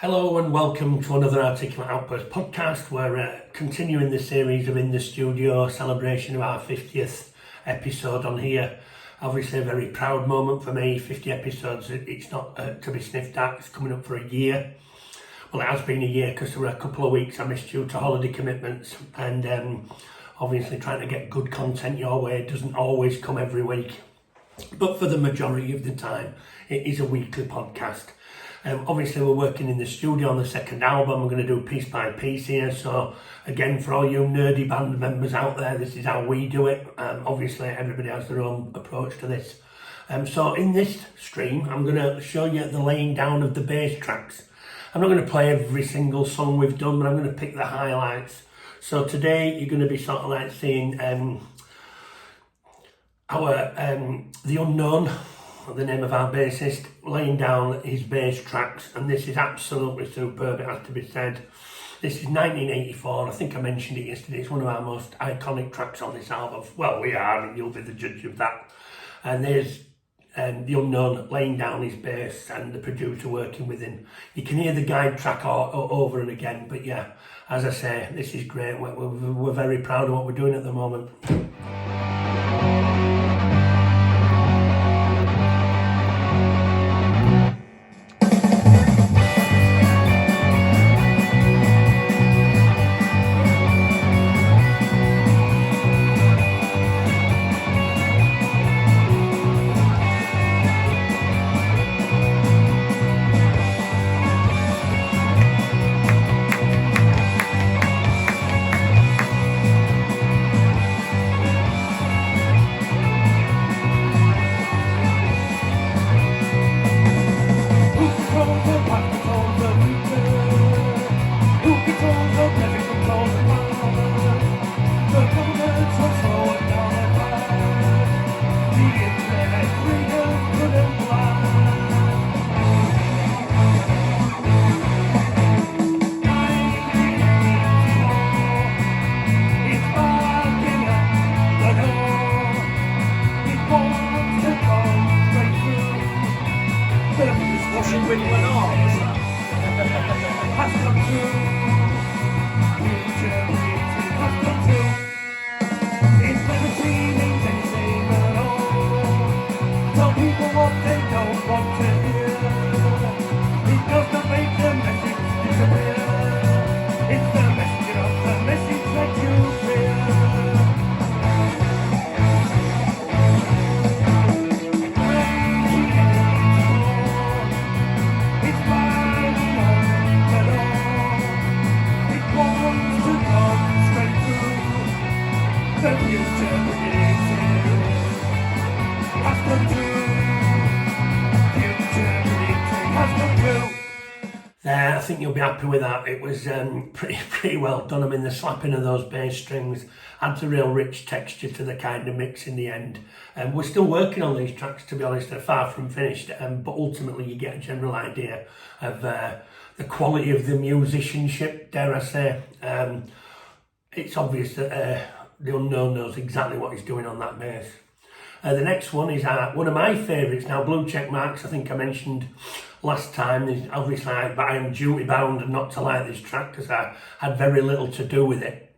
Hello and welcome to another Articulate Outburst podcast. We're continuing the series of In the Studio, celebration of our 50th episode on here. Obviously a very proud moment for me, 50 episodes, it's not to be sniffed at, it's coming up for a year. Well, it has been a year because there were a couple of weeks I missed due to holiday commitments, and obviously trying to get good content your way doesn't always come every week. But for the majority of the time, it is a weekly podcast. Obviously we're working in the studio on the second album. We're going to do piece by piece here, so again, for all you nerdy band members out there, this is how we do it. Obviously everybody has their own approach to this. So in this stream I'm going to show you the laying down of the bass tracks. I'm not going to play every single song we've done, but I'm going to pick the highlights. So today you're going to be sort of like seeing The Unknown, the name of our bassist, laying down his bass tracks, and this is absolutely superb, it has to be said. This is 1984, I think I mentioned it yesterday, it's one of our most iconic tracks on this album. Well, we are, and you'll be the judge of that. And there's The Unknown laying down his bass and the producer working with him. You can hear the guide track over and again, but yeah, as I say, this is great. We're very proud of what we're doing at the moment. There, I think you'll be happy with that. It was pretty well done. I mean, the slapping of those bass strings adds a real rich texture to the kind of mix in the end. We're still working on these tracks, to be honest, they're far from finished, but ultimately you get a general idea of the quality of the musicianship, dare I say. It's obvious that The Unknown knows exactly what he's doing on that bass. The next one is one of my favourites now, Blue Check Marks. I think I mentioned last time, obviously I am duty bound not to like this track because I had very little to do with it.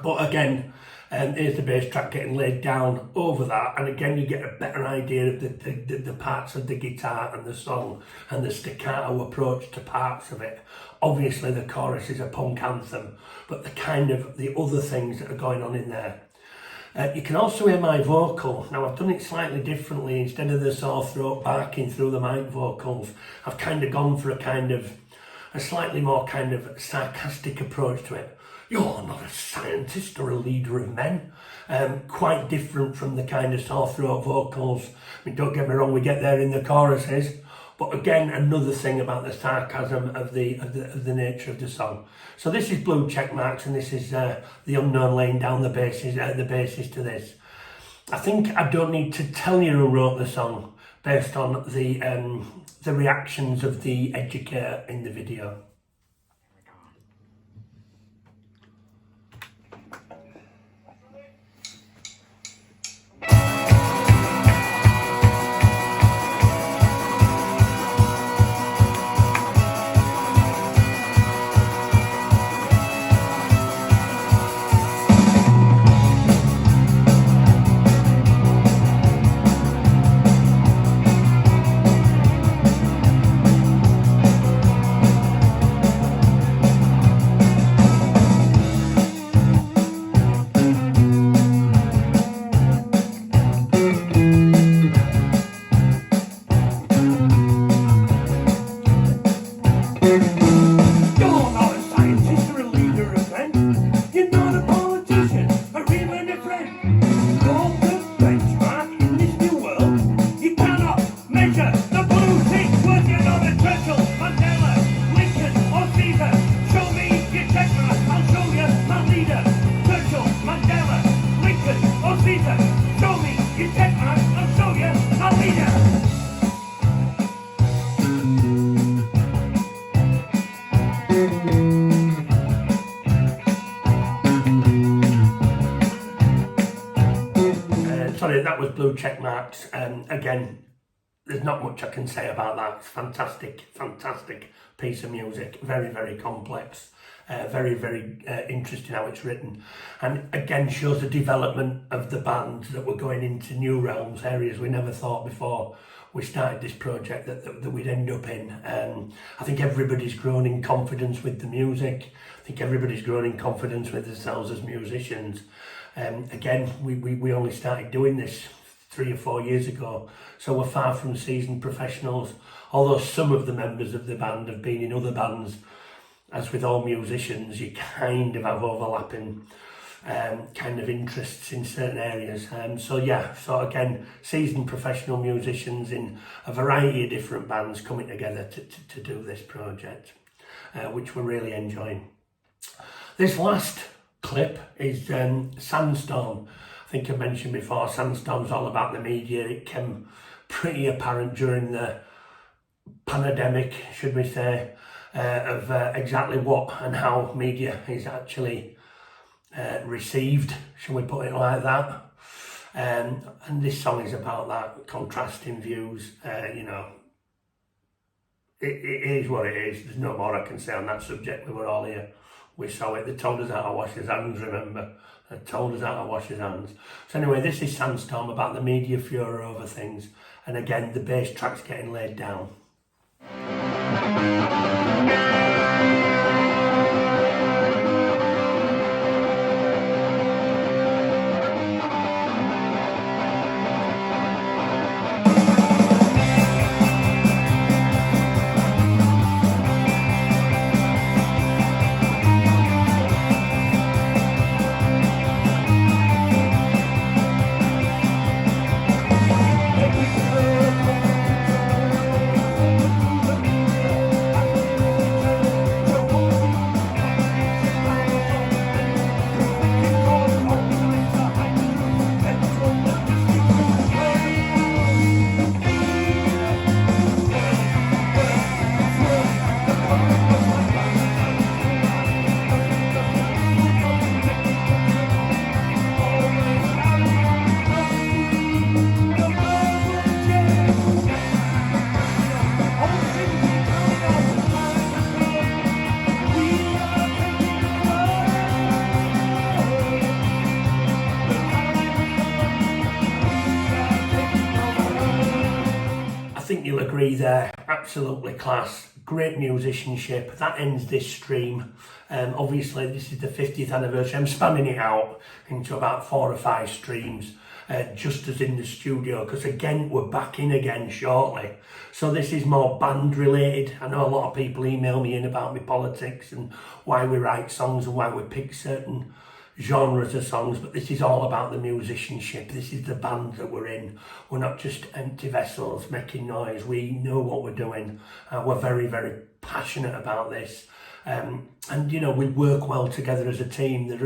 But again, here's the bass track getting laid down over that, and again you get a better idea of the parts of the guitar and the song and the staccato approach to parts of it. Obviously the chorus is a punk anthem, but the other things that are going on in there. You can also hear my vocal. Now I've done it slightly differently. Instead of the sore throat barking through the mic vocals, I've kind of gone for a slightly more kind of sarcastic approach to it. You're not a scientist or a leader of men. Quite different from the kind of sore throat vocals. I mean, don't get me wrong, we get there in the choruses, but again, another thing about the sarcasm of the nature of the song. So this is Blue Check Marks, and this is The Unknown laying down the basis to this. I think I don't need to tell you who wrote the song based on the reactions of the educator in the video. You're not a scientist or a leader of men. You're not a politician or even a friend. You're the benchmark in this new world. You cannot measure the blue ticks when you're not a Churchill, Mandela, Lincoln or Caesar. Show me your checkmark, I'll show you my leader. Churchill, Mandela, Lincoln or Caesar. Show me your checkmark, I'll show you my leader. Sorry, that was Blue Check Marks. Again, there's not much I can say about that. It's fantastic, fantastic piece of music. Very, very complex. Very, very interesting how it's written. And again, shows the development of the band, that we're going into new realms, areas we never thought before we started this project that we'd end up in. I think everybody's grown in confidence with the music. I think everybody's grown in confidence with themselves as musicians. Again, we only started doing this 3 or 4 years ago, so we're far from seasoned professionals, although some of the members of the band have been in other bands. As with all musicians, you kind of have overlapping kind of interests in certain areas. So again, seasoned professional musicians in a variety of different bands coming together to do this project, which we're really enjoying. This last clip is Sandstorm. I think I mentioned before, Sandstorm's all about the media. It came pretty apparent during the pandemic, should we say, of exactly what and how media is actually received, shall we put it like that. And this song is about that, contrasting views. It is what it is. There's no more I can say on that subject. We were all here. We saw it. They told us how to wash his hands, remember? They told us how to wash his hands. So anyway, this is Sandstorm, about the media furor over things. And again, the bass track's getting laid down. I think you'll agree there, absolutely class, great musicianship. That ends this stream. Obviously this is the 50th anniversary. I'm spanning it out into about 4 or 5 streams, just as in the studio, because again, we're back in again shortly. So this is more band related. I know a lot of people email me in about my politics and why we write songs and why we pick certain genres of songs, but this is all about the musicianship. This is the band that we're in. We're not just empty vessels making noise. We know what we're doing. We're very, very passionate about this. And we work well together as a team. There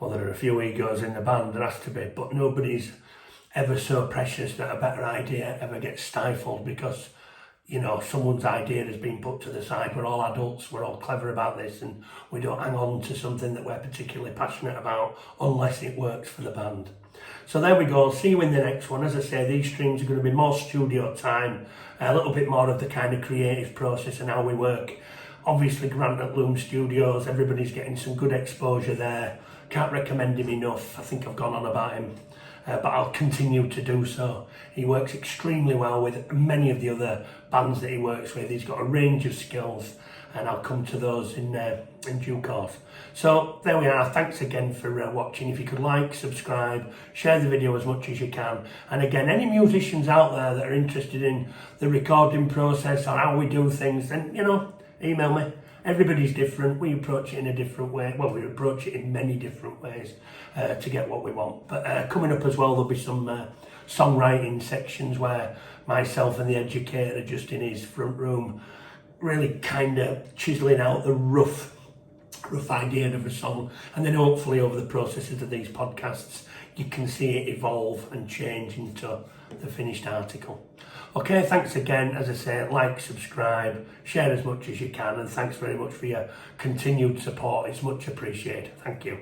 are a few egos in the band, there has to be, but nobody's ever so precious that a better idea ever gets stifled because someone's idea has been put to the side. We're all adults, we're all clever about this, and we don't hang on to something that we're particularly passionate about unless it works for the band. So there we go, I'll see you in the next one. As I say, these streams are going to be more studio time, a little bit more of the kind of creative process and how we work. Obviously Grant at Loom Studios, everybody's getting some good exposure there. Can't recommend him enough. I think I've gone on about him. But I'll continue to do so. He works extremely well with many of the other bands that he works with. He's got a range of skills, and I'll come to those in due course. So there we are. Thanks again for watching. If you could like, subscribe, share the video as much as you can. And again, any musicians out there that are interested in the recording process or how we do things, then email me. Everybody's different. We approach it in a different way. Well, we approach it in many different ways to get what we want. But coming up as well, there'll be some songwriting sections where myself and the educator just in his front room really kind of chiseling out the rough idea of a song, and then hopefully over the processes of these podcasts you can see it evolve and change into the finished article. Okay, thanks again. As I say, like, subscribe, share as much as you can, and thanks very much for your continued support. It's much appreciated. Thank you.